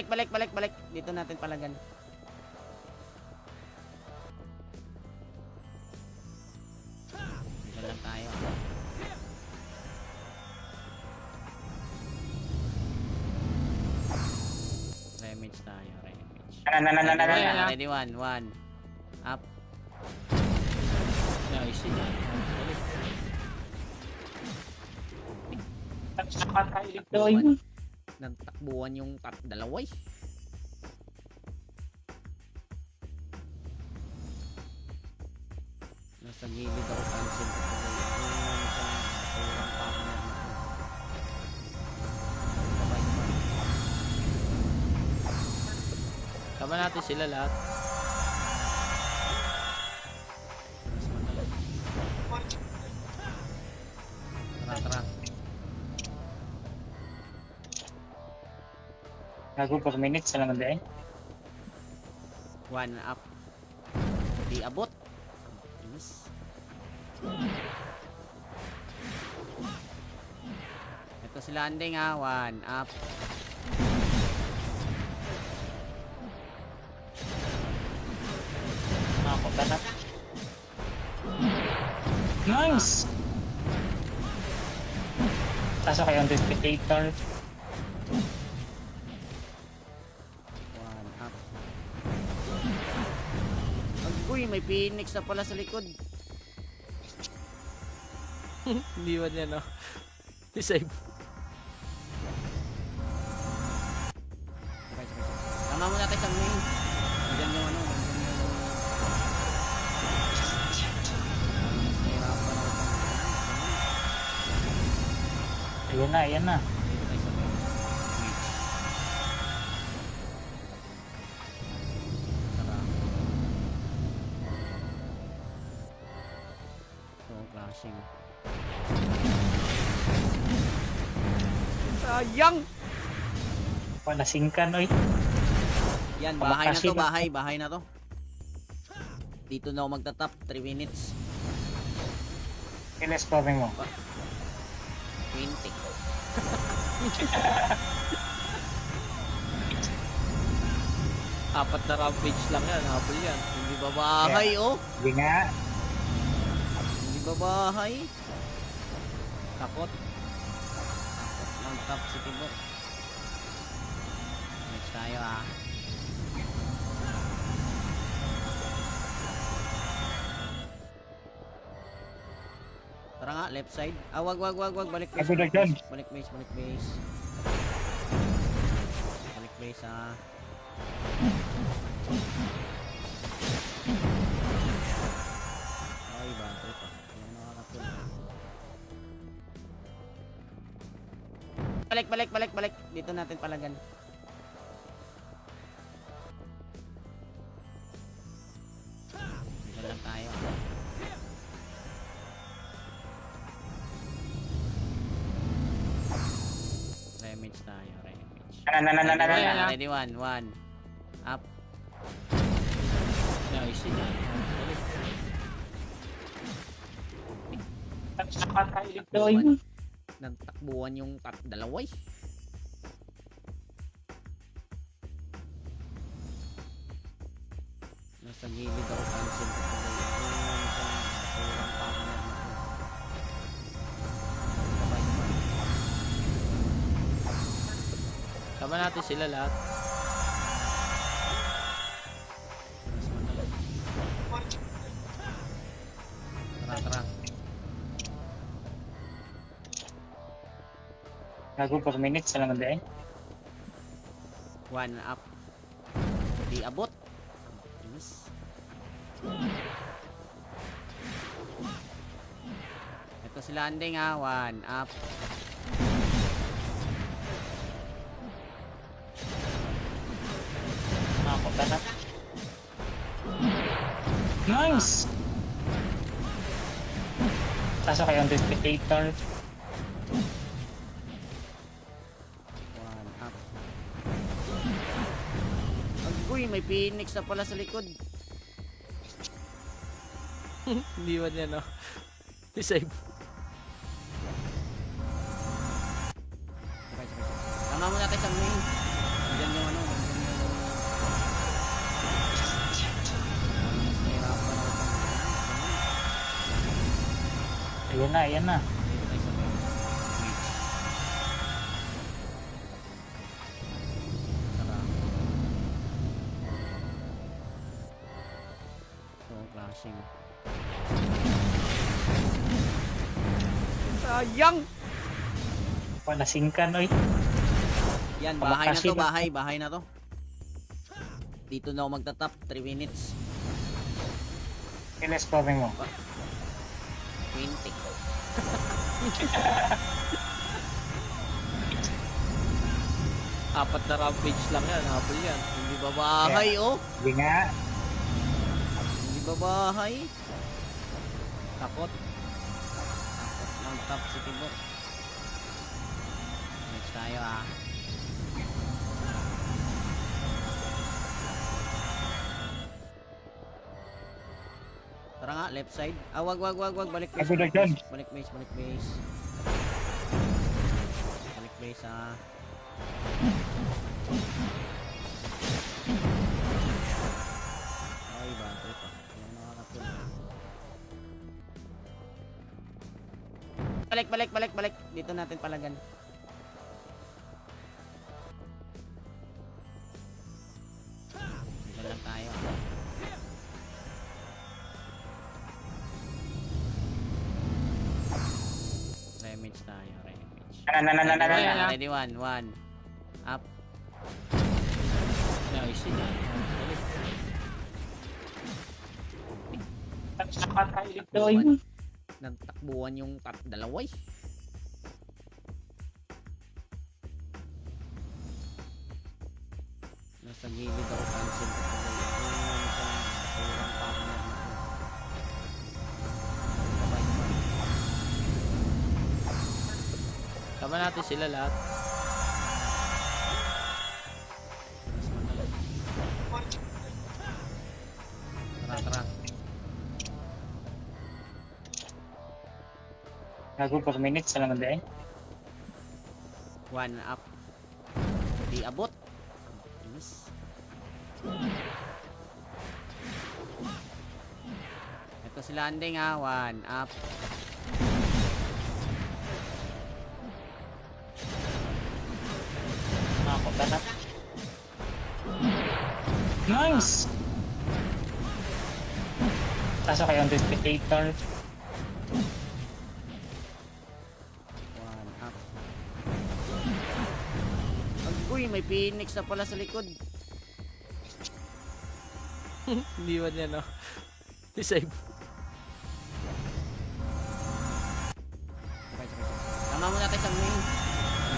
Balik. Dito natin palagan. Dito lang tayo. Remage tayo, remage. Ready, one. Up. Nice. Nang takbuhan yung dalaway. Nasa gilid ako cancel ko tuloy. Kurang partner na to. Tama natin sila lahat. Tara. Gago 4 minutes lang din. One up. Di abot. Yes. Ito si landing ha. One up. Nakapunta na. Nice! Taso kayo ang duplicator. One up. Uy, may phoenix na pala sa likod. Hindi ba niya, no? Disable. Okay. Tama muna tayo sa main. Diyan yung ano. Ayan na. Dito tayo sa main. Tara. So, clashing. Sayang! Wala singkan, oy. Yan, bahay na to. Dito na ako magtatap, 3 minutes. Ilas probing mo. 20. Apat na rampage lang yan. Habol yan. Hindi ba bahay, oh? Hindi nga. Hindi ba bahay? Takot. Ng top si Tibo. Next tayo, ah. Tara nga, left side. Ah, wag. Balik base. Agad agad. Balik base, ah. Ay, battery pa. Hindi ako nakakatul. Balik. Dito natin palagan. Dito lang tayo. Remage tayo, remage. Ready, one. Up. Nice. Nang takbuhan yung dalaway. Nasa gilid ako cancel ko tuloy. Kurang partner na to. Tama natin sila lahat. Tara. Gago 4 minutes lang din. One up. Di abot. Yes. Ito si landing ha. One up. Nakapunta na. Nice! Taso kayo ang duplicator. One up. Uy, may phoenix na pala sa likod. Hindi ba niya, no? Disable. Okay. Tama muna tayo sa main. Diyan yung ano. Ayan na. Ay, sa wait. Tara. So, flashing. Sayang! Wala singkan, oy. Yan, bahay na to, Pamakasin. bahay na to. Dito na ako magta-top, 3 minutes. Ilas pa mo. 20. Apat na rampage lang yan. Habol yan. Hindi ba bahay, oh? Hindi nga. Hindi ba bahay? Takot. Takot ng top si Tibo. Next tayo, ah. Tara nga, left side. Ah, wag. Balik base. Ako na dyan. Balik base. Balik base, ah. Ay, battery pa. Hindi ako nakakapul. Balik. Dito natin palagan. Dito lang tayo. Remage tayo, remage. Na. Ready, one. Up. Nice. Nagtakbuhan yung top dalaway. Nasa gilid ako cancel ko pa rin. Kurang partner na. Tama natin sila lahat. Mas madali. Tara. Gago 4 minutes lang na eh. One up. Di abot. Yes. Ito si landing, ha. One up. Nakapunta na. Nice! Kaso kayo ang duplicator. One up. Uy, may phoenix na pala sa likod. Hindi ba niya, no? Save. Okay. Tama mo natin sa main.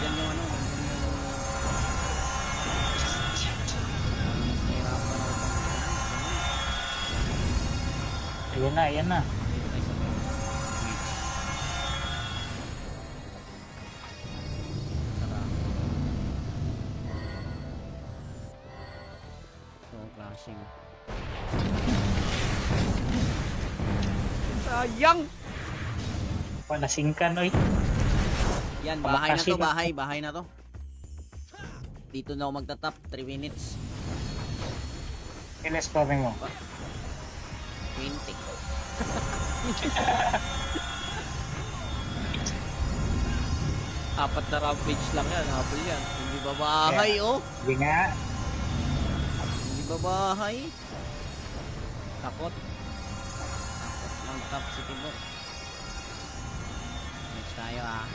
Diyan yung ano. Ayan na. So, flashing. Sayang! Wala singkan, oy. Yan, bahay na to, Pamakasin. bahay na to. Dito na ako magta-top, 3 minutes. Ilas pa mo. 20. Apat na rampage lang yan. Habol yan. Hindi ba bahay, oh? Hindi nga. Hindi ba bahay? Takot. Takot ng top si Tibo. Next tayo, ah.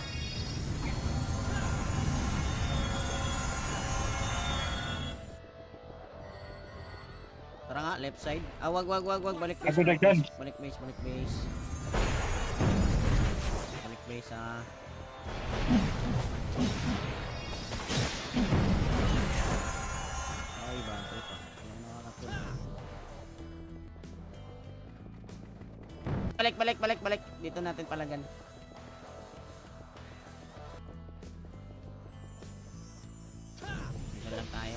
Tara nga, left side. Ah, wag. Balik base. Ako na dyan. Balik base. Balik base, ah. Ay, battery pa. Hindi ako nakakapul. Balik. Dito natin palagan. Dito lang tayo.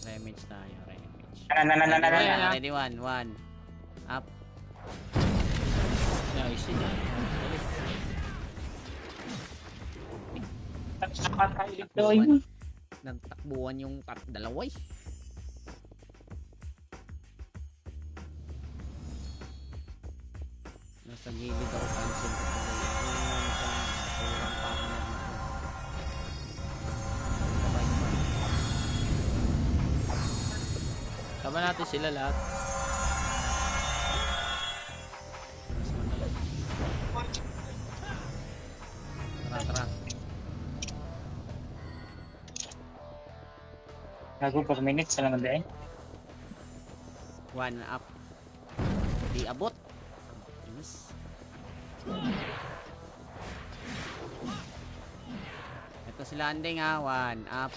Remage tayo, remage. Na. Ready, one. Up. Nice. Oy. Nagtakbuhan yung top dalaway. gilid ako cancel ko tuloy. Kurang pa ako na dito. Sabay ba? Sama natin sila lahat. Mas madali. Tara, tara. Gago 4 minutes na naman din. 1 up. Di abot. Inis. Ito si landing ha. 1 up.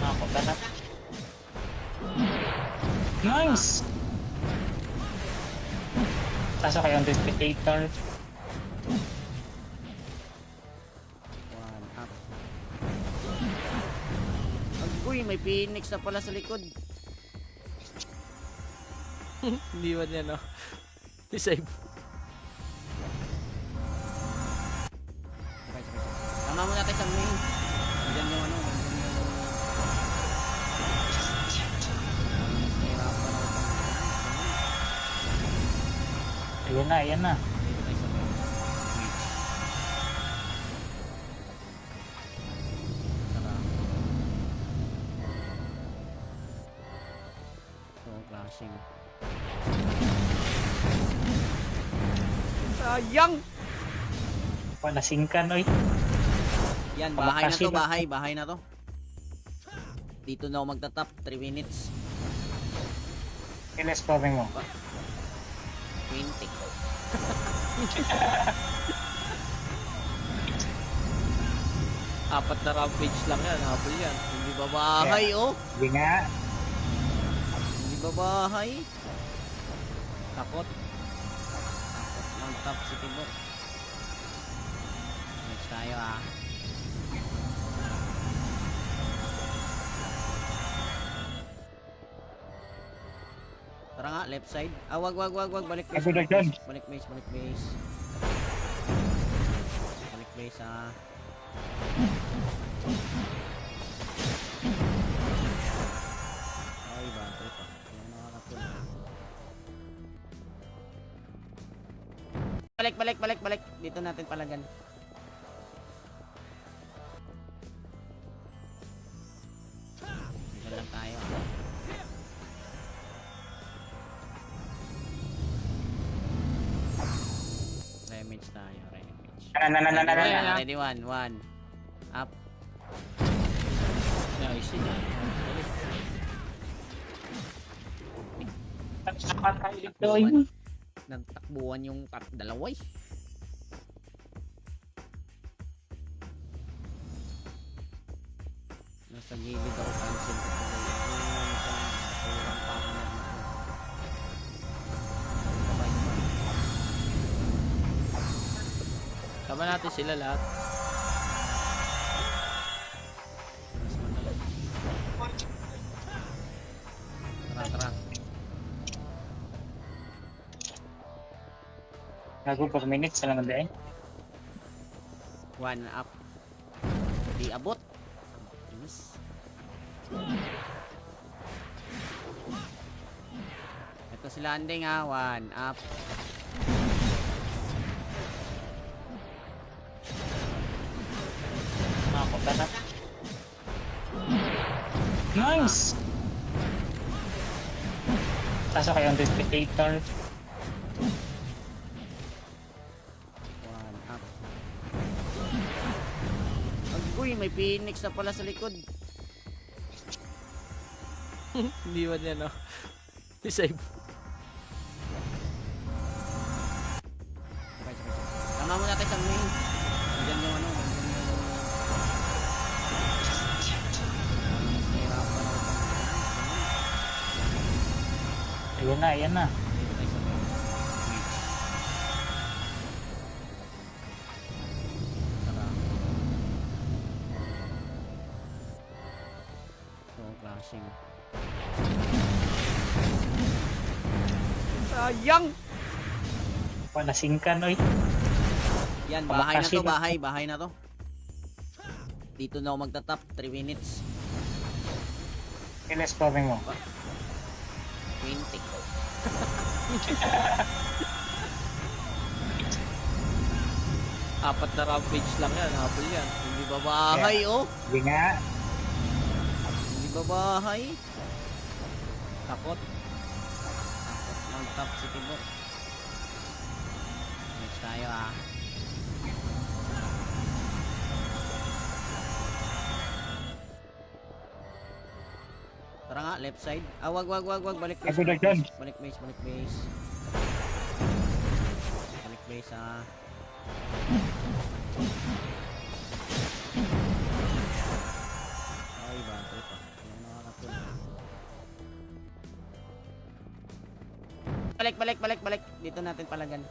Nakapunta na. Nice! Kaso kayo ang duplicator. 1 up. Uy, may phoenix na pala sa likod. Hindi ba niya, no? Save. Okay, sige. Tama mo natin sa main. Diyan yung ano. Ayan na, ayan na. Flashing. Sayang! Wala singkan, oy. Yan, bahay na to, bahay na to. Dito na ako magtatap, 3 minutes. Ilas probing mo. 20. Apat na rampage lang yan. Habol yan. Hindi ba bahay, oh? Hindi nga. Hindi ba bahay? Takot. Takot lang top si Tibok. Next tayo, ah. Tara nga, left side. Ah, wag. Balik base. Sabi na dyan. Balik base. Balik base, ah. Ay, battery pa. Hindi ako nakakatulog. Balik. Dito natin palagan. Dito lang tayo. Remage tayo, remage. Na. Ready, one. Up. Nice. Nagtakbuhan yung dalawa eh. Nasa gilid ako cancel ko tuloy. Kurang pa ako na dito. Sabay ba? Sama natin sila lahat. Mas madali. Tara. Gago 4 minutes na naman din. 1 up. Di abot. Inis. Ito si landing ha. 1 up. Nakapunta na. Nice! Kaso kayo ang duplicator. 1 up. Uy, may phoenix na pala sa likod. Hindi ba niya, no? Save. Okay. Tama mo natin sa main. Diyan yung ano. Ayan na. Flashing. Sayang! Wala singkan, oy. Yan, bahay na to, bahay na to. Dito na ako magtatap, 3 minutes. Ilas probing mo. 20. Apat na rampage lang yan, habol yan. Hindi ba bahay, oh? Hindi nga. Hindi ba bahay? Takot. Ang top si Tibok. Next tayo, ah. Tara nga, left side. Ah, wag. Balik base. Agad agad. Balik base. Balik base, ah. Ay, bantay pa. Ano nakakatulog? Balik. Dito natin palagan.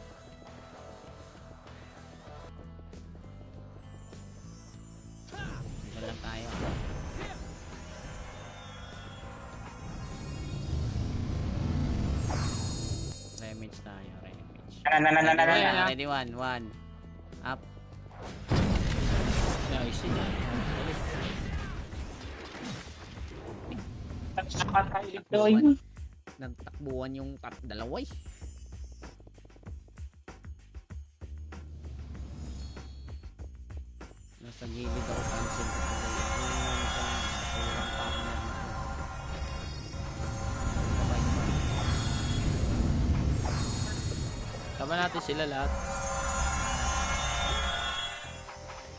Dito lang tayo. Remage tayo, remage. Na. Ready, one. Up. Nice yan. Nakakailip to, oy. Nagtakbuhan yung dalawa, eh. Nasa gilid ako, pansin ko tuloy. Turang partner na to. Sabay. Tama natin sila lahat.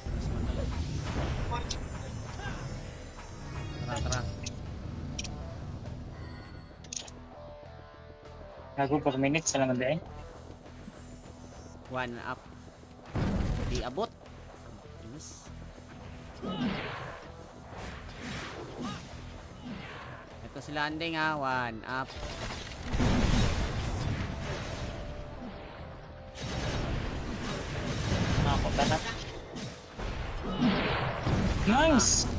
Mas madali. Tara. Gago per minute sa lang day. One up. Di abot. Yes. Ito si landing, ha. One up. Ako na. Nice.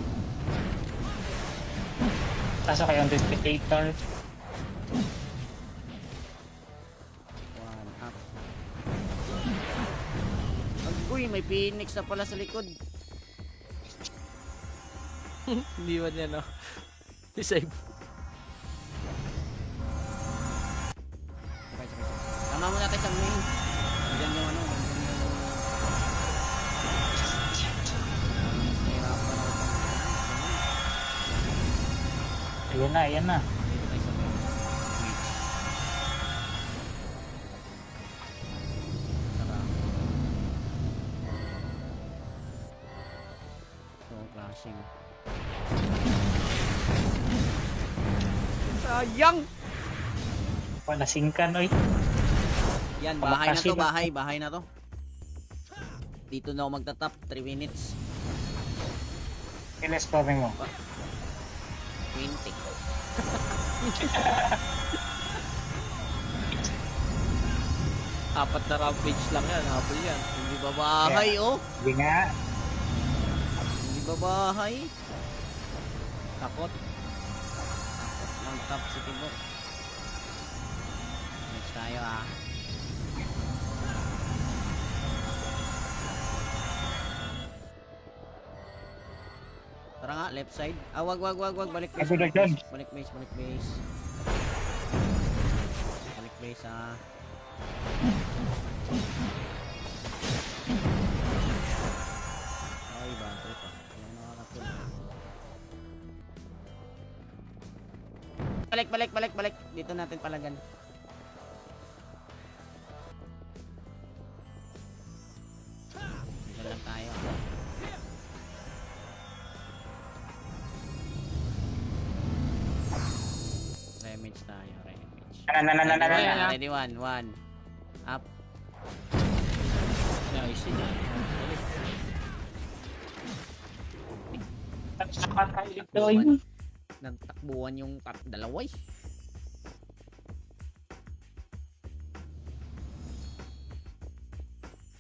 Taso kayo ang duplicator. One up. Uy, may phoenix na pala sa likod. Hindi ba niya, no? Save. Okay. Tama mo natin sa main. Diyan yung ano. Ayan na. Flashing. Sayang! Nasingkan, oy. Yan, bahay na to, bahay na to. Dito na ako magtatap, 3 minutes. Ilan scoring mo? 20. Apat na rampage lang yan, habol yan. Hindi ba bahay, oh? Hindi nga. Hindi ba bahay? Takot. Ang top si Tibok. Next tayo, ah. Tara nga, left side. Ah, wag. Balik base. Agad agad. Balik base. Balik base, ah. Ay, bantay pa. Ano nakakatulog? Balik. Dito natin palagan. Dito lang tayo. Remage tayo, remage. Na. Ready, one. Up. Nice yan. Nakakailip to, oy. Nagtakbuhan yung dalawa, eh.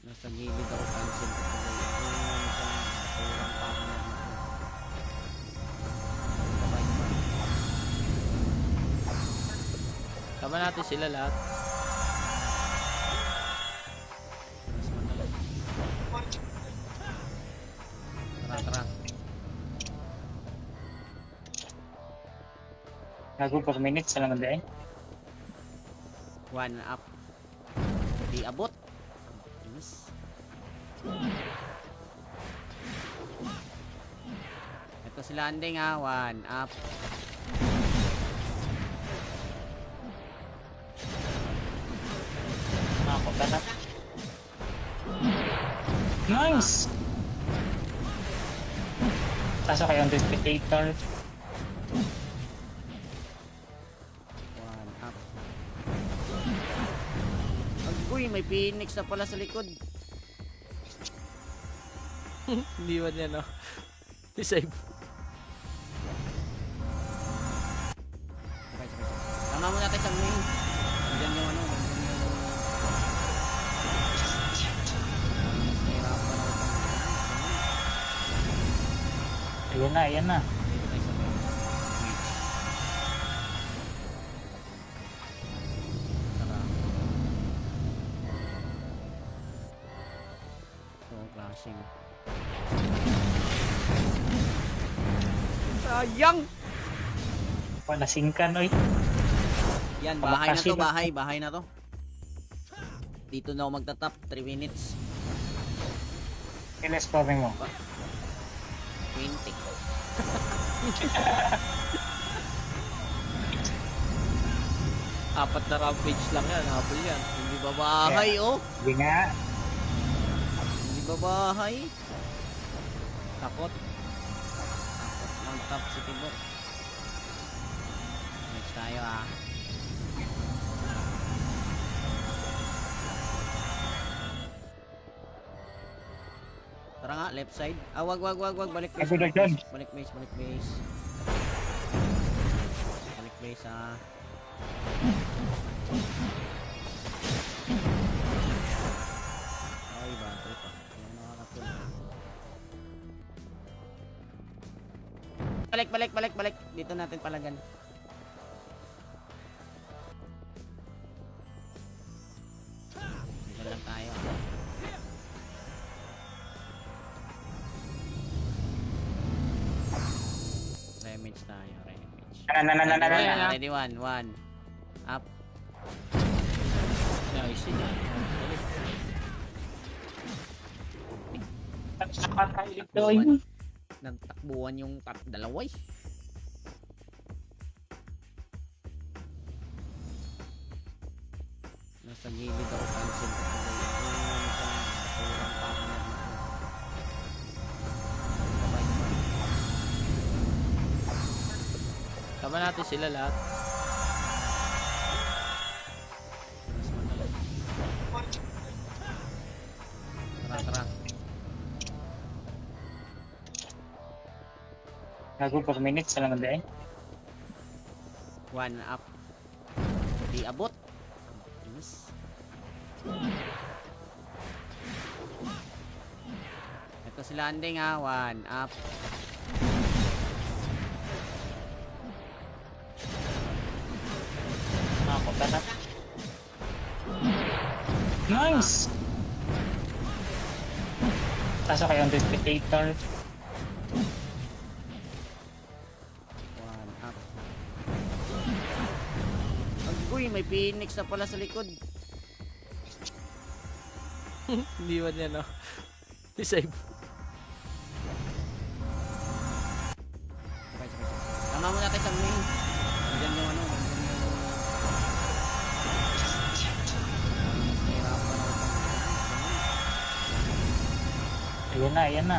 Nasa gilid ako, pansin ko tuloy. Turang partner na to. Sabay. Tama natin sila lahat. Mas madali. Tara. Gago per minute sa lang day. One up. Di abot. Yes. Ito si landing ha. One up. Makapunta na. Nice! Pasok yung duplicator. One up. Uy, may phoenix na pala sa likod. Hindi ba niya, no? Save. Okay. Tama mo natin sa main. Diyan yung ano. Ayan na, ayan na. Clashing. Sayang! Wala singkan, oy. Yan, bahay na to, Makasino. bahay na to. Dito na ako magtatap, 3 minutes. Ilan scoring mo? 20. Apat na rampage lang yan. Habol yan. Hindi ba bahay, oh? Hindi nga. Hindi ba bahay? Takot. Mag-top si Tibok. Next tayo, ah. Tara nga, left side. Ah, wag. Balik base. Agad, agad. Balik base. Balik base, ah. Ay, battery pa. Hindi na nakakapun. Balik. Dito natin palagan. Dito lang tayo. Remage tayo, remage. Na. Ready, one. Up. Nice yun. Nakakailip to, oy. Nagtakbuhan yung dalawa eh. Nasa gilid ako pansin ko tuloy. Kurang partner na. Tama natin sila lahat. Tara. Gago 4 minutes lang ang One up. Di abot. Yes. Ito si landing ha. One up. Makapunta na. Nice! Pasok yung duplicator. One up. Uy, may phoenix na pala sa likod. Hindi ba niya, no? Save. Okay. Tama mo natin sa main. Diyan yung ano. Ayan na.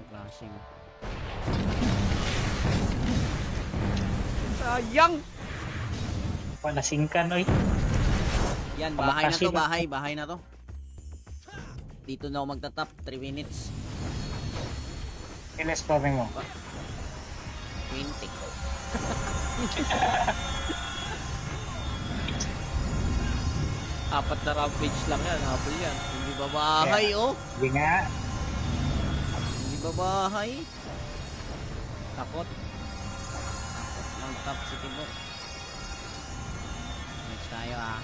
Clashing. Sayang! Wala singkan, oy. Yan, bahay na to, Makasino. bahay na to. Dito na ako magtatap, 3 minutes. Ilan scoring mo? 20. Apat na rampage lang yan. Habol yan. Hindi ba bahay, oh? Hindi nga. Hindi ba bahay? Takot. Mag-top si Tibok. Next tayo, ah.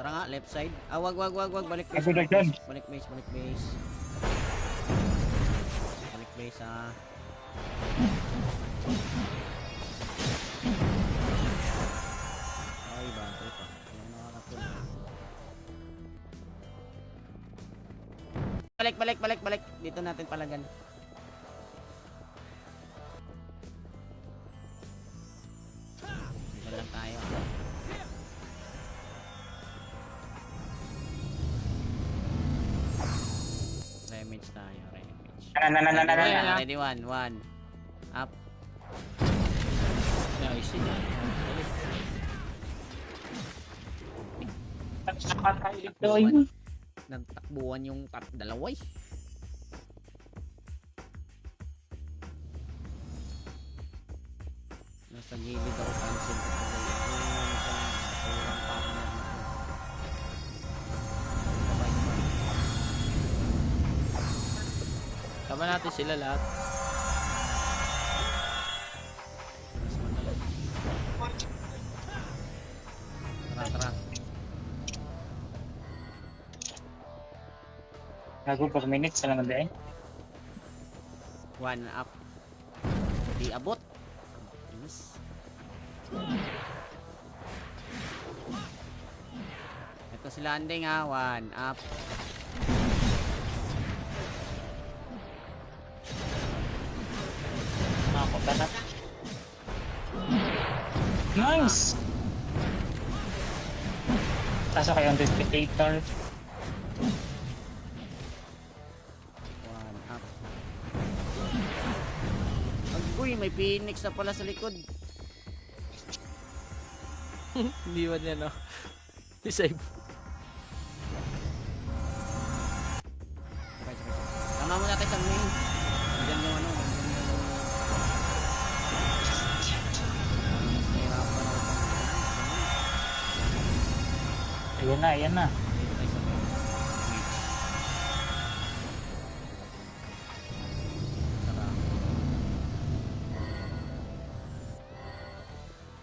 Tara nga, left side. Ah, wag. Balik base. Agad agad. Balik base. Balik base, ah. Ay, bago pa. Walang nakakapul. Balik. Dito natin palagan. Dito lang tayo. Remage tayo, remage. Ready, one. Up. Nice yan. Nagtakbuhan yung dalaway. Nasa gilid ako cancel ko Sama natin sila lahat. Tara. Gago 4 minutes na naman din. One up. Di abot. Yes. Ito si landing, ha. One up. Ako na. Nice! Kaso kayo ang duplicator. One up. Uy, may phoenix na pala sa likod. Hindi ba niya, no? Save. Okay. Tama mo natin sa main. Diyan yung ano. Ayan na. Dito tayo sa main. Tara.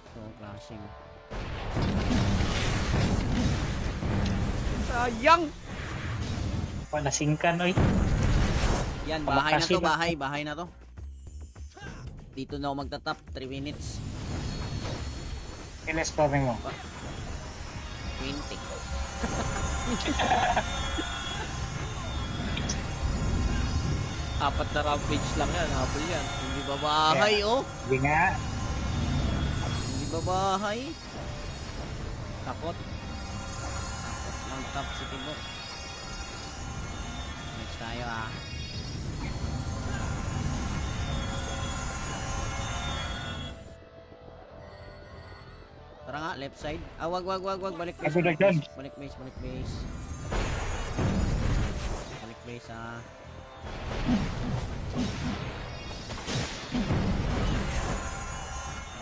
So, flashing. Sayang! Wala singkan, oy. Yan, bahay na to, bahay na to. Dito na ako magtatap, 3 minutes. Ilan scoring mo? 20. Apat na rampage lang yan. Habol yan. Hindi ba bahay, oh? Hindi nga. Hindi ba bahay? Takot. Mag-top si Tibok. Next tayo, ah. Tara nga, left side. Ah, wag. Balik base. Agad agad. Balik base. Balik base, ah.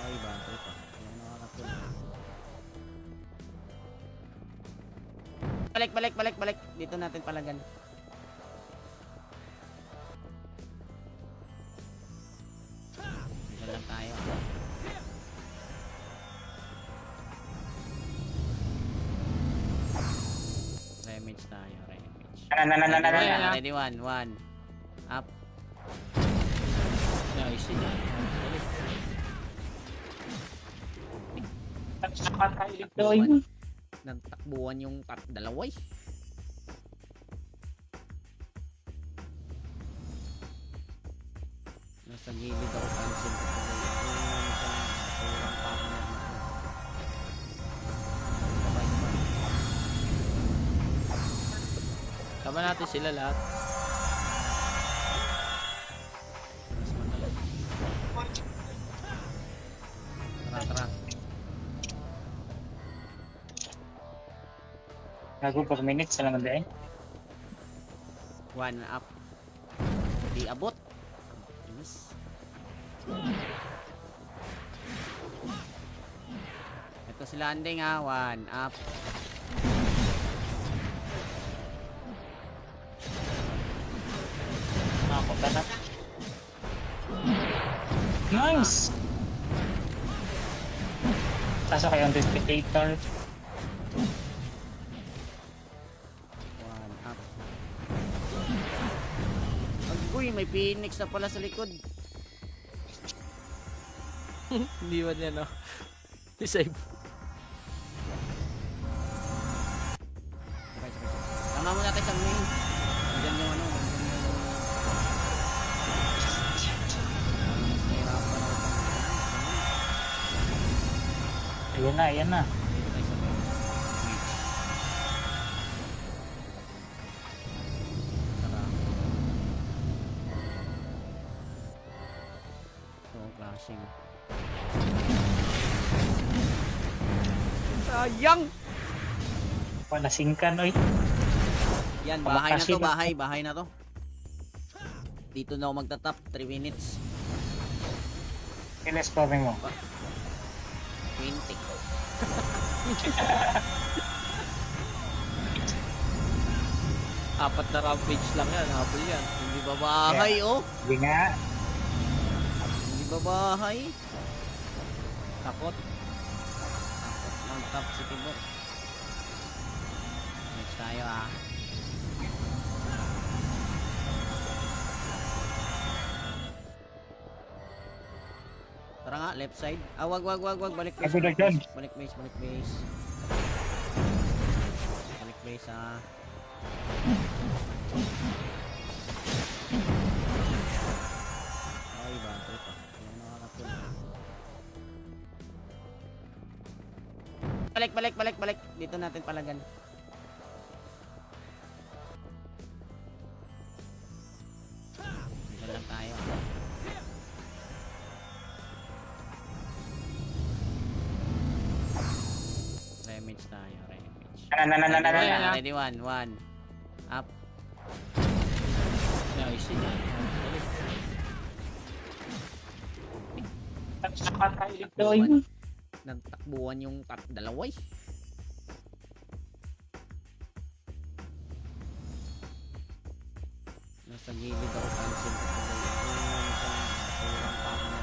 Ay, bago pa. Walang nakakapul. Balik. Dito natin palagan. Dito lang tayo. Remage tayo, remage. Ready, one. Up. Nice yan. Nagtakbuhan yung dalaway. Nasa gilid ako cancel ko Sama natin sila lahat. Tara. Gago 4 minutes na naman din. One up. Di abot. Yes. Ito si landing, ha. One up. Ako na. Nice! Kaso kayo ang duplicator. Uy, may Phoenix na pala sa likod. Hindi ba niya, no? Disable. Tama mo natin sa main. Diyan yung ano. Nahirapan ako. Ayan na, ayan na. Dito tayo sa main. Tara. So, clashing. Sayang! Wala singkan, oy. Yan, bahay na to, bahay na to. Dito na ako magtatap, 3 minutes. Ilas probing mo. 20. Apat na rampage lang yan. Habol yan. Hindi ba bahay, oh? Hindi nga. Hindi ba bahay? Takot. Takot ng top si Tibot. Next tayo, ah. Tara nga, left side. Ah, wag. Balik base. Ay, Balik dyan. base. Balik base. Balik base, ah. Ay, bad trip, ah. Walang nakakapun. Balik. Dito natin palagan. Dito lang tayo, ah. Remage tayo, remage. Na. Ready, one. Up. Nice yun. Ito, oy. Nagtakbuhan yung dalaway. Nasa gilid ako cancel ko tuloy. Kulang pa ako na.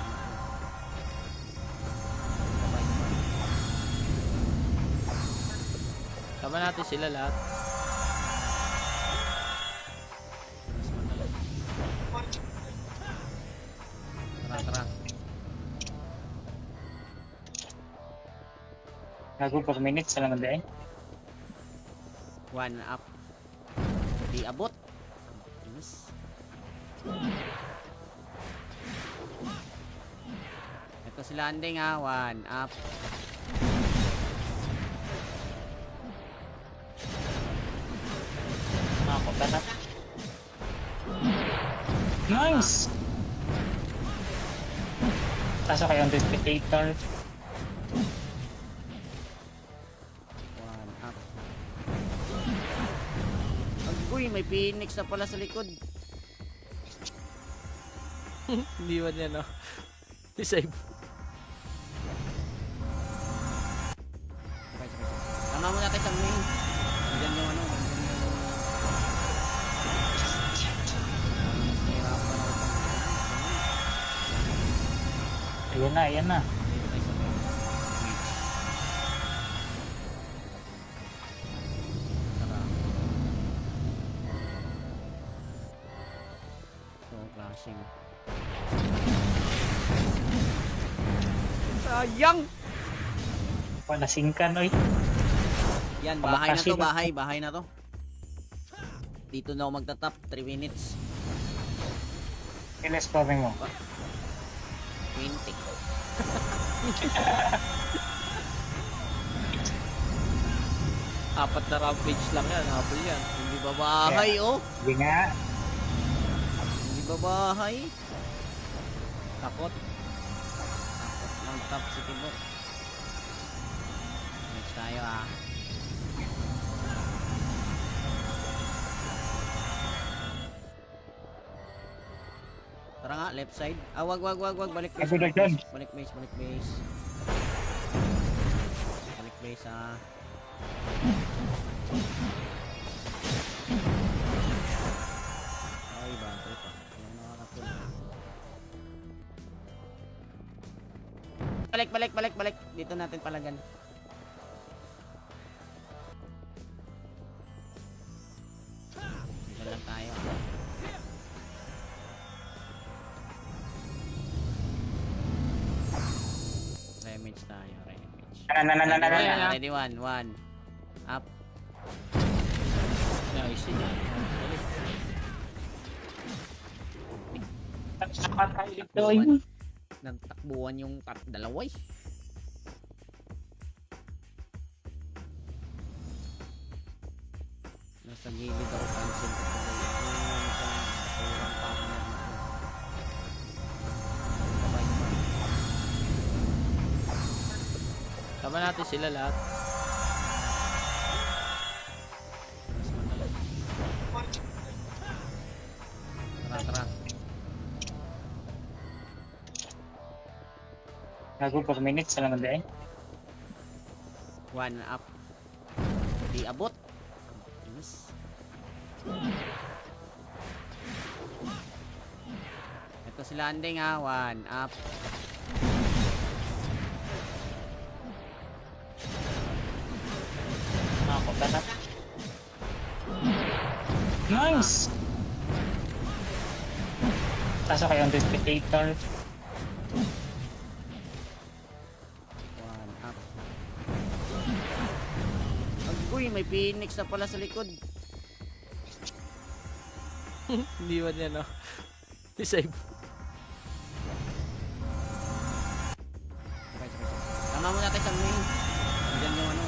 Tama natin sila lahat. Mas madali. Tara. Gago 4 minutes sa naman din. One up. Di abot. Yes. Ito si landing, ha. One up. Makapunta na. Nice! Kaso kayo ang duplicator. One up. Uy, may Phoenix na pala sa likod. Hindi ba niya, no? Disable. Tama mo natin sa main. Diyan yung ano. Nahirapan ako. Ayan na. Dito tayo sa main. Tara. So, clashing. Sayang! Wala singkan, oy. Yan, bahay na to, bahay na to. Dito na ako magtatap, 3 minutes. Ilas probing mo. 20. Apat na rampage lang yan. Habol yan. Hindi ba bahay, oh? Hindi nga. Hindi ba bahay? Takot. Takot ng top si Tibot. Next tayo, ah. Tara nga, left side. Ah, wag. Balik base. Ay, dyan. Balik base. Balik base, ah. Ay, bad trip, ah. Walang nakakapun. Balik. Dito natin palagan. Dito lang tayo, ah. Damage tayo. Damage. Ready, Ready, one. Up. Nice. Ito oy. Nang takbuhan yung dalawa eh. Nasa gilid ako cancel ko tuloy. Kurang partner na to. Sabay pa. Tama natin sila lahat. Mas madali. Tara. Gago 4 minutes lang naman. One up. Di abot. Yes. Ito si landing ha. One up. Nakapunta na. Nice! Kaso kayo ang duplicator. One up. Uy, may phoenix na pala sa likod. Hindi ba niya, no? Save. Okay. Tama mo natin sa main. Diyan yung ano.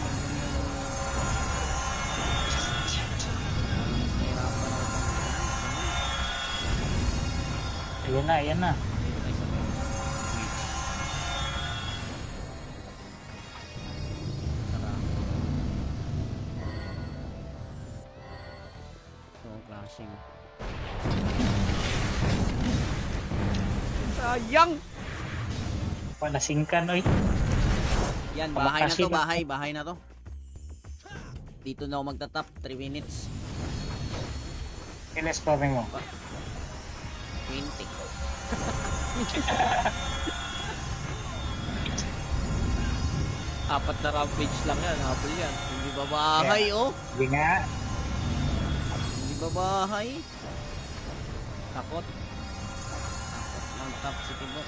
Ayan na. Dito tayo sa main. Tara. So, clashing. Sayang! Wala singkan oy. Yan, bahay na to, bahay na to. Dito na ako magta-top, 3 minutes. Ilan scoring mo? 20. Apat na rampage lang yan. Habol yan. Hindi ba bahay, oh? Hindi nga. Hindi ba bahay? Takot. Ng top si Tibo.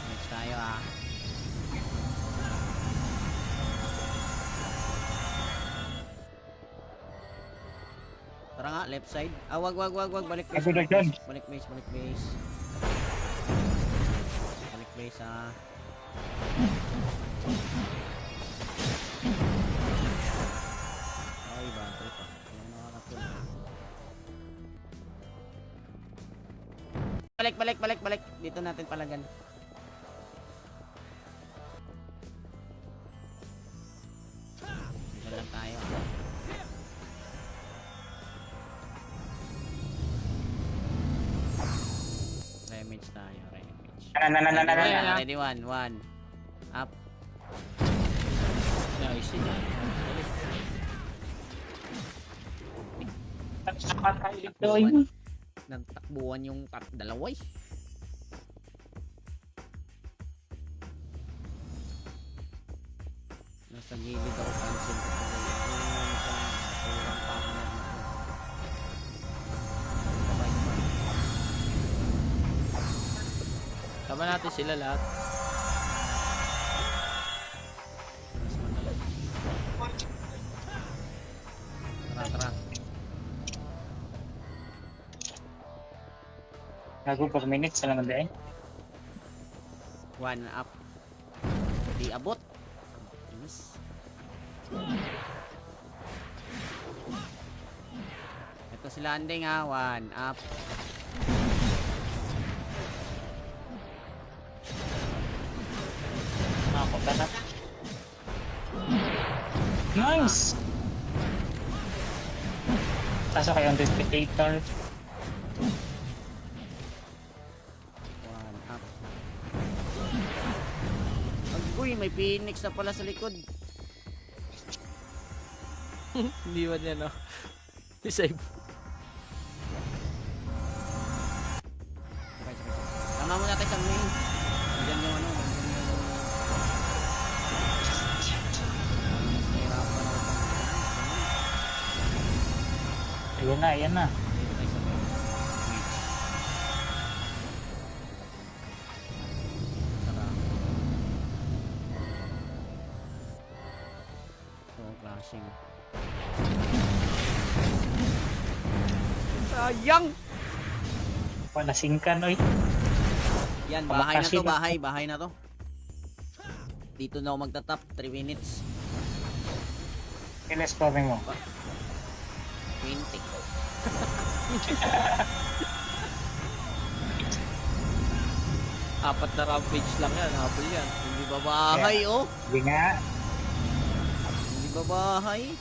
Next tayo, ah. Tara nga, left side. Ah, wag. Balik base. Agad, agad. Balik base. Balik base, ah. Ay, battery pa. Ano nakakapil? Balik. Dito natin palagan. Dito lang tayo. Remage tayo. Ready, one. Up. Nice. Ito oy. Nang takbuhan yung dalawa eh. Nasa gilid ako cancel ko tuloy. Kurang partner na to. Sabay pa. Tama natin sila lahat. Mas madali. Tara. Gago 4 minutes lang naman. One up. Di abot. Yes. Ito si landing ha. One up. Nakapunta na. Nice! Kaso kayo ang duplicator. One up. Uy, may phoenix na pala sa likod. Hindi ba niya, no? Save. Okay. Tama mo natin sa main. Diyan yung ano. Ayan na. Dito tayo sa main. Tara. Flashing. Sayang! Wala singkan, oy. Yan, bahay na to, Pamakasin. bahay na to. Dito na ako magta-top, 3 minutes. Ilas pa mo. 20. Apat na rampage lang yan. Habol yan. Hindi ba bahay, oh? Hindi nga. Hindi ba bahay?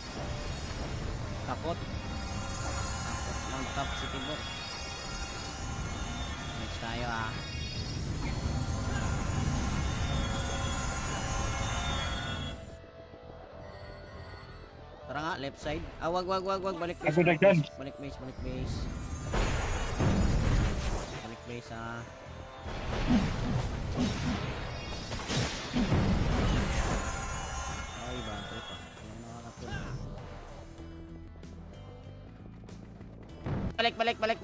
Takot. Takot ng top si Tibor. Next tayo, ah. Tara nga, left side. Ah, wag. Balik base. Ako na dyan. Balik base. Balik base, ah. Ay, bad trip, ah. Hindi ako nakakapun.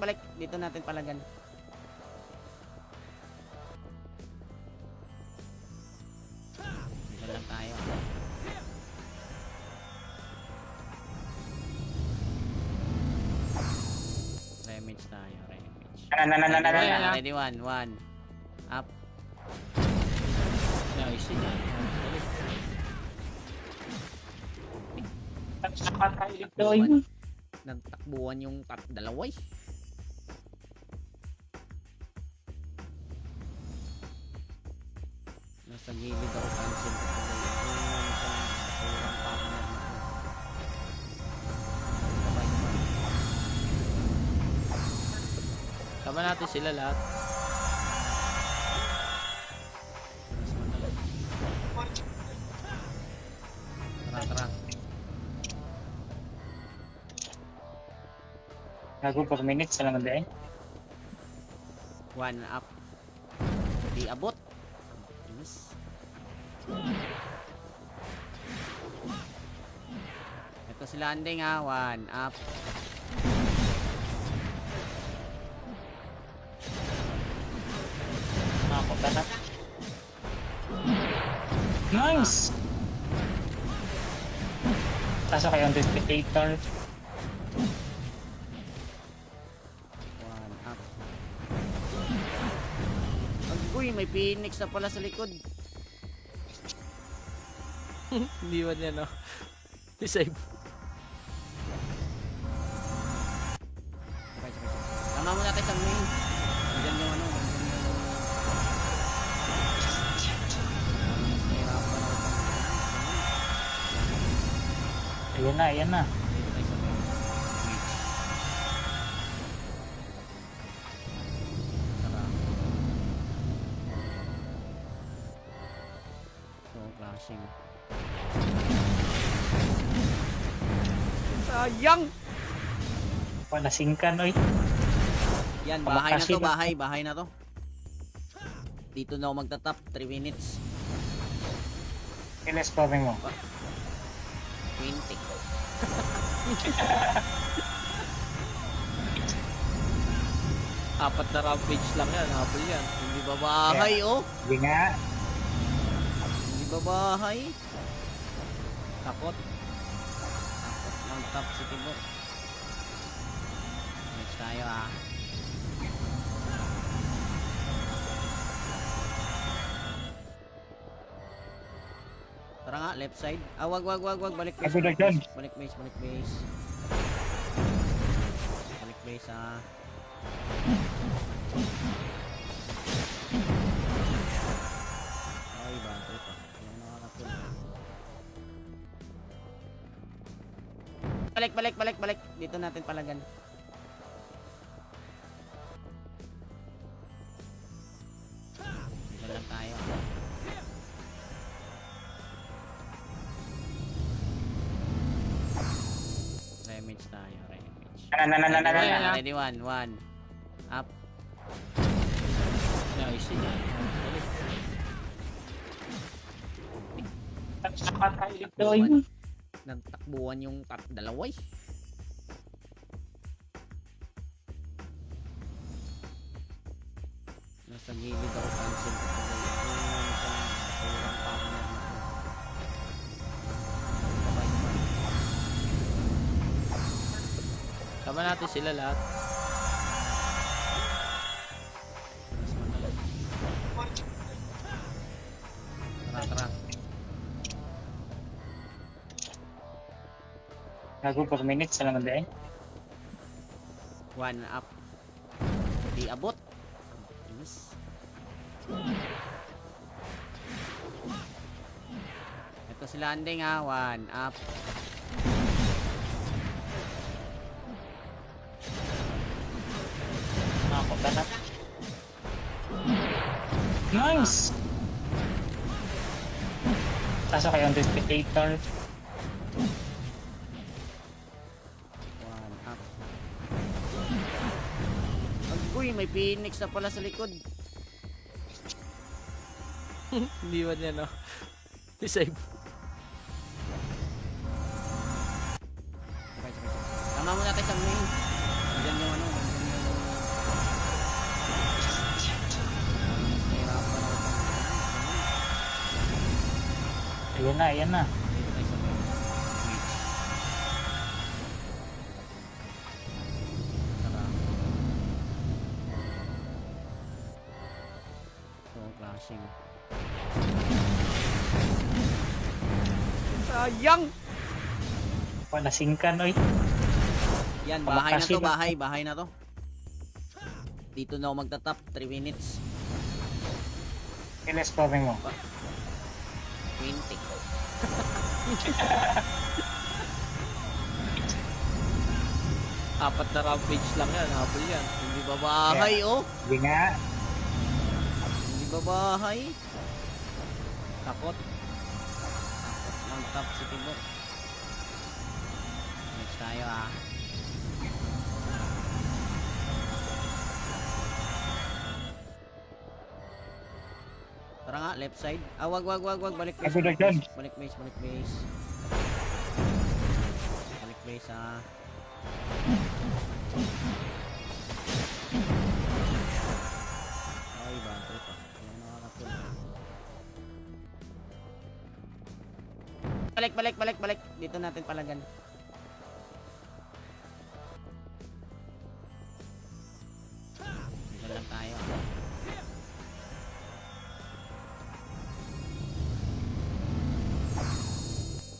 Balik. Dito natin palagan. Dito lang tayo. Remage tayo, remage. Na. Ready, one. Up. Nice. Nagtakbuhan yung dalaway. Nasa gilid ako cancel ko tuloy. Kurang partner na. Tama natin sila lahat. Mas madali. Tara. Nago 4 minutes lang na eh. One up. Di abot. Yes. Ito si landing, ha. One up. Nakapunta na. Nice! Kaso kayo ang duplicator. One up. Agoy, may phoenix na pala sa likod. Hindi ba niya, no? Save. Okay. Tama mo natin sa main. Diyan yung ano. Ayan na. Flashing. Sayang! Wala singkan, oy. Yan, bahay na to, Pamakasin. bahay na to. Dito na ako magta-top, 3 minutes. Ilas pa mo. 20. Apat na rampage lang yan. Habol yan. Hindi ba bahay, oh? Hindi nga. Hindi ba bahay? Takot. Takot ng top si Tibor. Next tayo, ah. Tara nga, left side. Ah, wag. Balik base. Ako na dyan. Balik base. Balik base, ah. Ay, bad trip, ah. Hindi ako nakakapun. Balik. Dito natin palagan. Dito lang tayo. Remage tayo, remage. Na. Ready, one. Up. Nice. Nagtakbuhan yung dalaway. Nasa gilid ako cancel ko tuloy. Kurang partner na. Tama natin sila lahat. Tara, tara. Gago 4 minutes na naman din. 1 up. Di abot. Yes. Ito si landing ha. 1 up. Nakapunta na. Nice! Kaso kayo ang duplicator. 1 up. Uy, may phoenix na pala sa likod. Hindi ba niya, no? Save. Okay, sige. Tama mo natin sa main. Diyan yung ano. Ayan na, ayan na. Clashing. Sayang! Wala singkan, oy. Yan, bahay na to, Kumakasin. bahay na to. Dito na ako magtatap, 3 minutes. Ilas pa mo. 20. Apat na rampage lang yan. Habol yan. Hindi ba bahay, oh? Hindi nga. Hindi ba bahay? Takot. Lang top si Tibok. Next tayo, ah. Tara nga, left side. Ah, wag. Balik base. Ako na dyan. Balik base. Balik base, ah. Ay, bad trip, ah. Walang nakakatulog. Balik. Dito natin palagan. Dito lang tayo.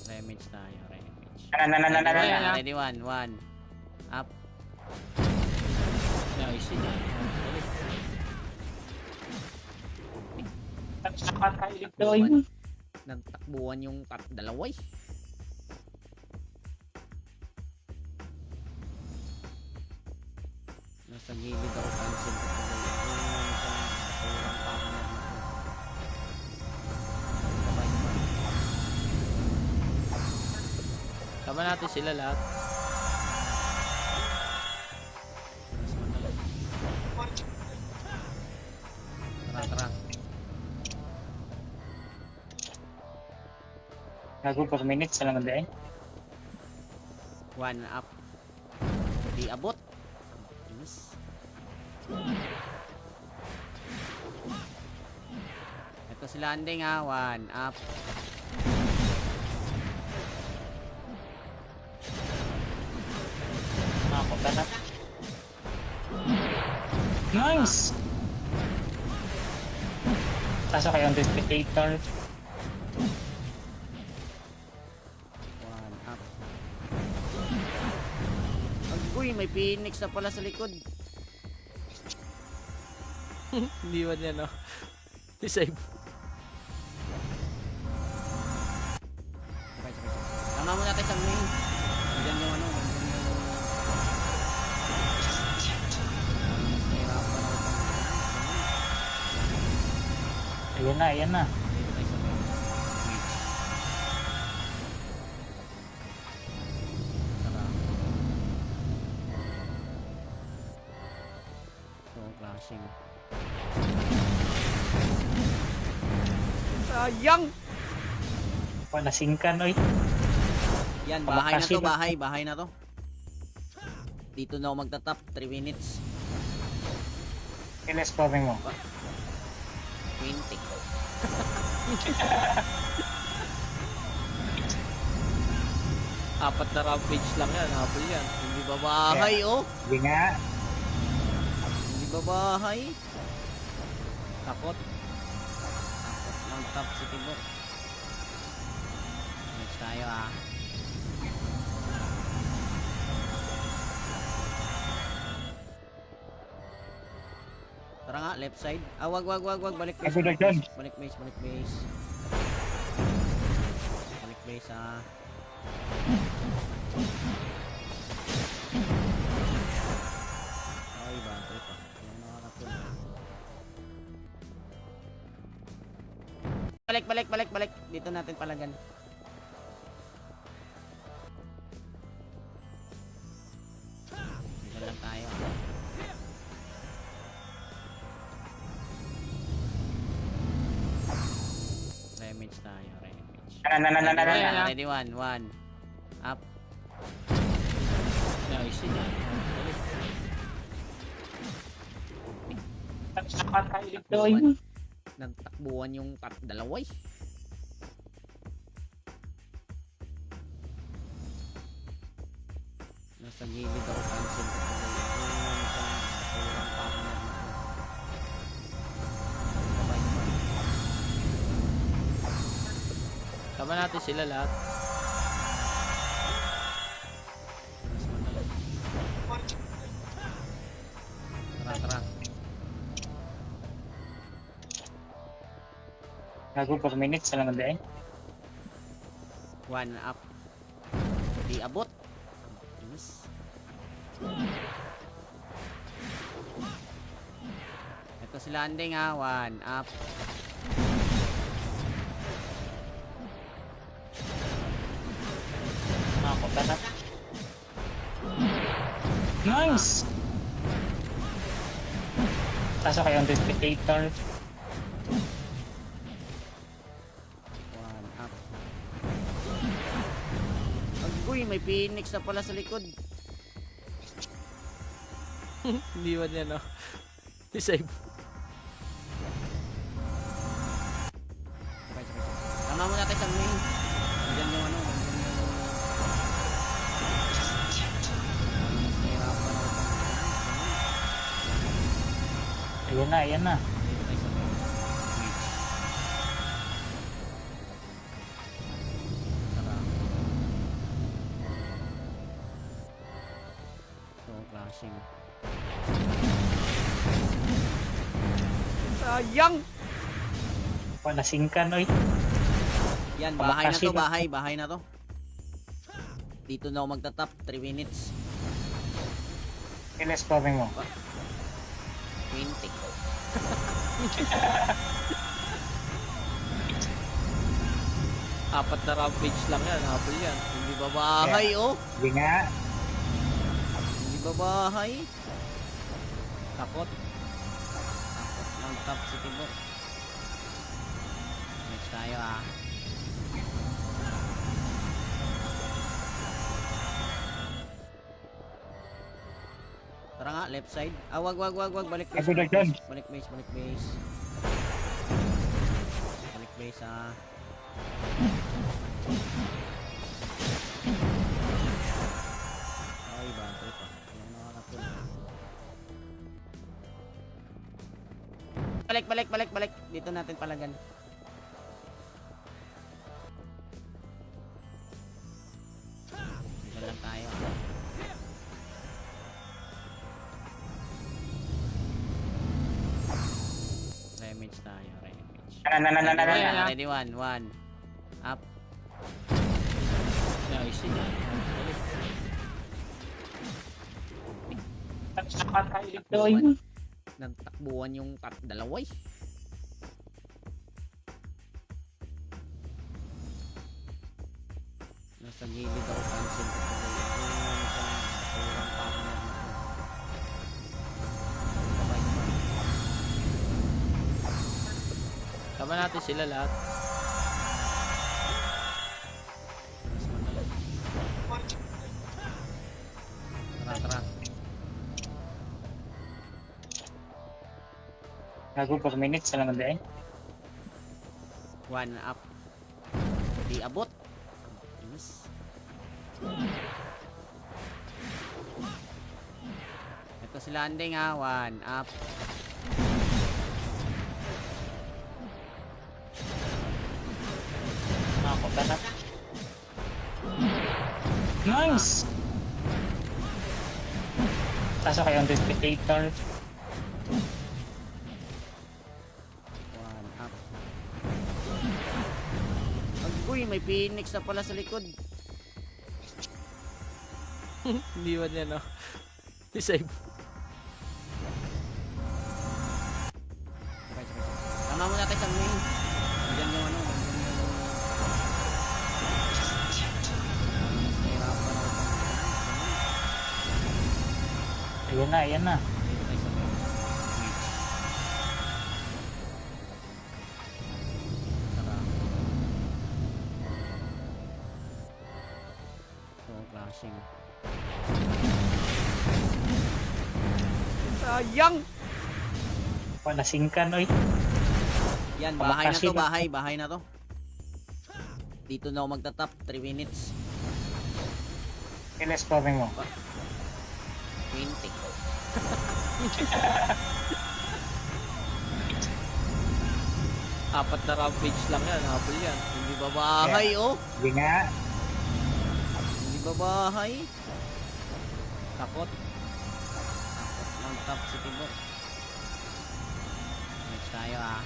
Remage tayo, remage. Na. Ready, one. Up. Nice. Nakakailip to, oy. Nagtakbuhan yung dalawa eh. Nasa gilid ako pansin ko tuloy. Kurang pa ako na dito. Tama natin sila lahat. Tara. Gago 4 minutes na naman din. 1 up. Di abot. Yes. Ito si landing ha. 1 up. Nakapunta na. Nice! Kaso kayo ang duplicator. 1 up. Uy, may phoenix na pala sa likod. Hindi ba niya, no? Save. Okay. Tama mo natin sa main. Diyan yung ano. Ayan na. Clashing. Sayang! Wala singkan, oy. Yan, bahay na to, Kumakasin. bahay na to. Dito na ako magtatap, 3 minutes. Ilas pa mo. 20. Apat na rampage lang yan, habol yan. Hindi ba bahay, oh? Hindi nga. Hindi ba bahay? Takot. Ng top si Tibor. Next tayo, ah. Tara nga, left side. Ah, wag. Balik base. Ako na dyan. Balik base. Balik base, ah. Ay, battery pa. Yung nakakatulog. Balik. Dito natin palagan. Dito lang tayo. Remage tayo, remage. Na. Ready, one. Up. Nice yan. Nakakailip to, oy. Nagtakbuhan yung dalawa, eh. Nasa gilid ako cancel ko tuloy. Kulang pa ako na dito. Sabay. Tama natin sila lahat. Mas madali. Tara. Gago per minute sa lang day. One up. Di abot. Yes. Ito si landing, ha. One up. Nakapunta na. Nice! Kaso kayo ang duplicator. One up. Agoy, may phoenix na pala sa likod. Hindi ba niya, no? Save. Sabay. Tama mo natin sa main. Diyan yung ano. Ayan na. Flashing. Sayang! Nasingkan, oy. Yan, bahay na to, bahay na to. Dito na ako magtatap, 3 minutes. Ilan scoring mo? 20. Apat na rampage lang yan, habol yan. Hindi ba bahay, oh? Hindi nga. Hindi ba bahay? Takot. Ng top si Tibor. Next tayo, ah. Tara nga, left side. Ah, wag. Balik base. Ako na dyan. Balik base. Balik base, ah. Ay, battery pa. Yung nakakatulog. Balik. Dito natin palagan. Dito lang tayo. Remage tayo, remage. Na. Ready, one. Up. Nice yan. Nakakailip to, oy. Nagtakbuhan yung dalawa, eh. Nasa gilid ako cancel ko tuloy. Kulang pa ako na dito. Sabay. Tama natin sila lahat. Mas madali. Tara. Gago per minute sa lang day. One up. Di abot. Yes. Ito si landing ha. One up. Nakapunta na. Nice! Pasok kayo ang duplicator. One up. Uy, may phoenix na pala sa likod. Hindi ba niya, no? Disable. Okay. Tama muna tayo sa main. Diyan yung ano. Ayan na, ayan na. Clashing. Sayang! Wala singkan, oy. Yan, bahay na to, Sila. bahay na to. Dito na ako magtatap, 3 minutes. Ilan scoring mo? 20. Apat na rampage lang yan. Habol yan. Hindi ba bahay, oh? Hindi nga. Hindi ba bahay? Takot. Mag-top si Tibor. Next tayo, ah.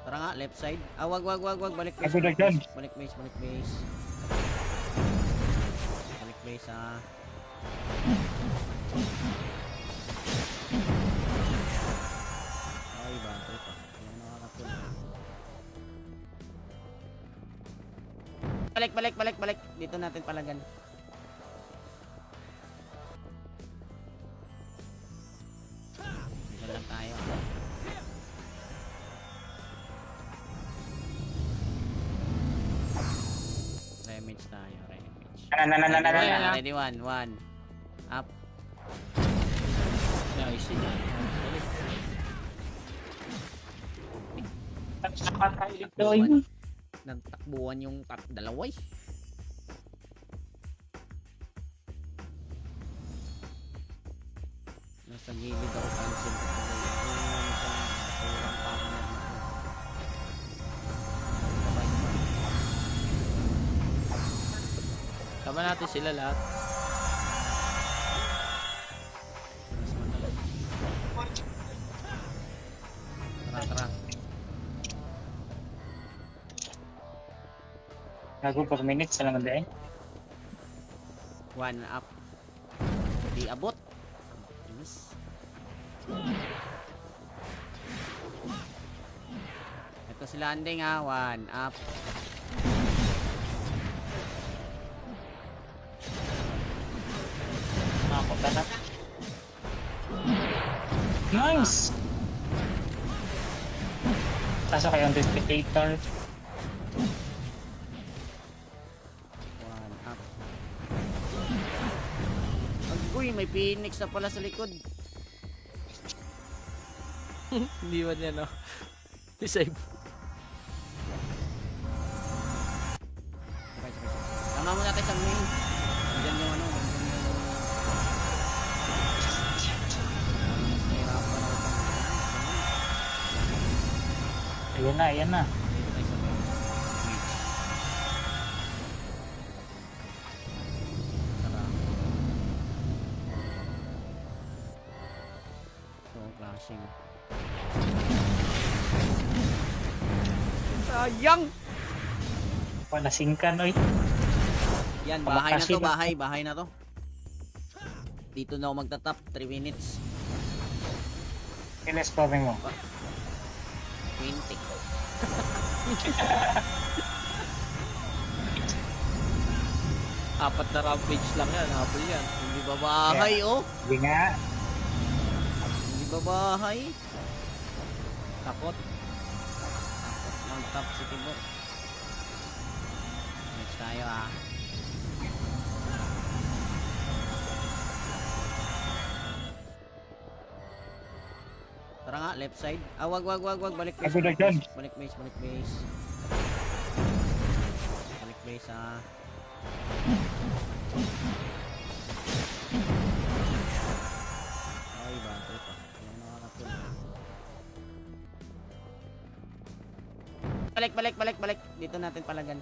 Tara nga, left side. Ah, wag. Balik base. Agad, agad. Balik base. Balik base, ah. Ay, battery pa. Walang nakakapul. Balik. Dito natin palagan. Dito lang tayo. Remage tayo, remage. Na. Ready, one. Up. Nice yun. Nakakailip to, oy. Nagtakbuhan yung dalawa eh. Nasa gilid ako cancel ko tuloy. Kurang partner na to. Tama natin sila lahat. Mas madali. Tara. Nago 4 minutes sa naman dahil. One up. Di abot. Yes. Ito si landing ha. One up. Nakapunta na. Nice! Pasok kayo ang duplicator. One up. Uy, may phoenix na pala sa likod. Hindi ba niya, no? Disable. Okay. Tama muna tayo sa main. Diyan yung ano. Ayan na. Clashing. Sayang! Wala singkan, oy. Yan, bahay na to, Sila. bahay na to. Dito na ako magtatap, 3 minutes. Ilan scoring mo? 20. Apat na rampage lang yan. Habol yan. Hindi ba bahay, oh? Hindi nga. Hindi ba bahay? Takot. Mag-top si Tibor. Next tayo, ah. Tara nga, left side. Ah, wag. Balik base. Agad, agad. Balik base. Balik base, ah. Ay, bago pa. Yung nakakatulog. Balik. Dito natin palagan.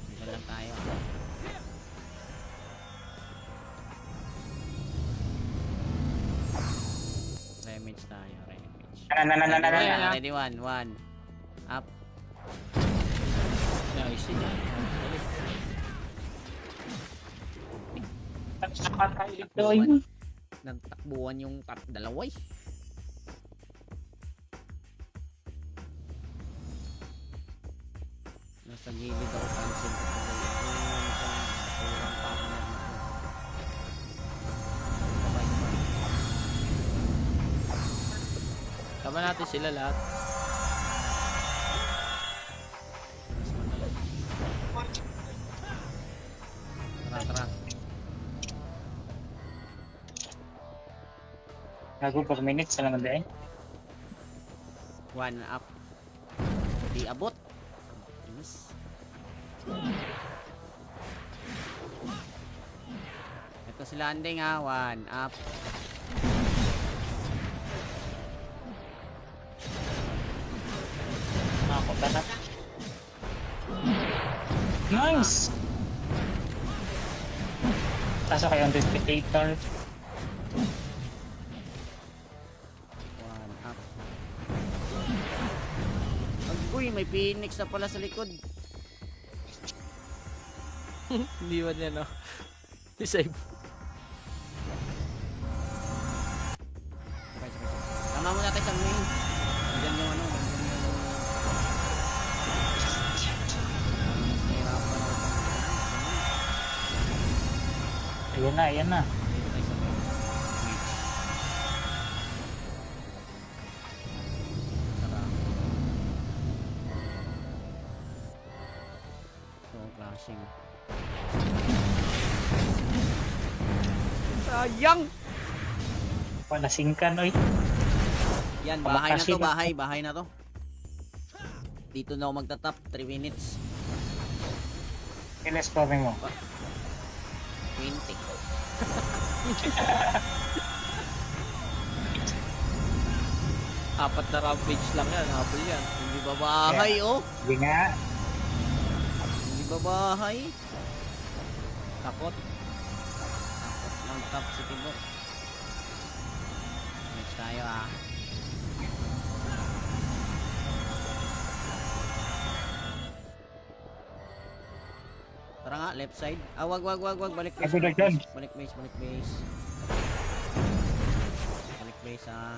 Dito lang tayo. Remage tayo, remage. Na. Ready, one. Up. Nice yun. Nakatay dito oy. Nagtakbuhan yung dalawa eh. Nasa gilid ako pansin ko tuloy. Kurang partner na to. Tama natin sila lahat. Tara. Nago per minute sa naman dahil. One up. Di abot. Inis. Ito si landing ha. One up. Nakapunta na. Nice! Kaso kayo ang duplicator. One up. Uy, may phoenix na pala sa likod. Hindi ba niya, no? Disable. Okay. Tama muna tayo sa main. Diyan yung ano. Ayan na. Dito tayo sa main. Tara. So, clashing. Sayang! Wala singkan oy. Yan, bahay na to, bahay na to. Dito na ako magtatap, 3 minutes. Ilan scoring mo? 20. Apat na rampage lang yan. Habol yan. Hindi ba bahay, oh? Hindi nga. Hindi ba bahay? Takot. Mag-top si Tibor. Next tayo, ah. Tara nga, left side. Ah, wag. Balik base. Agad, agad. Balik base. Balik base, ah.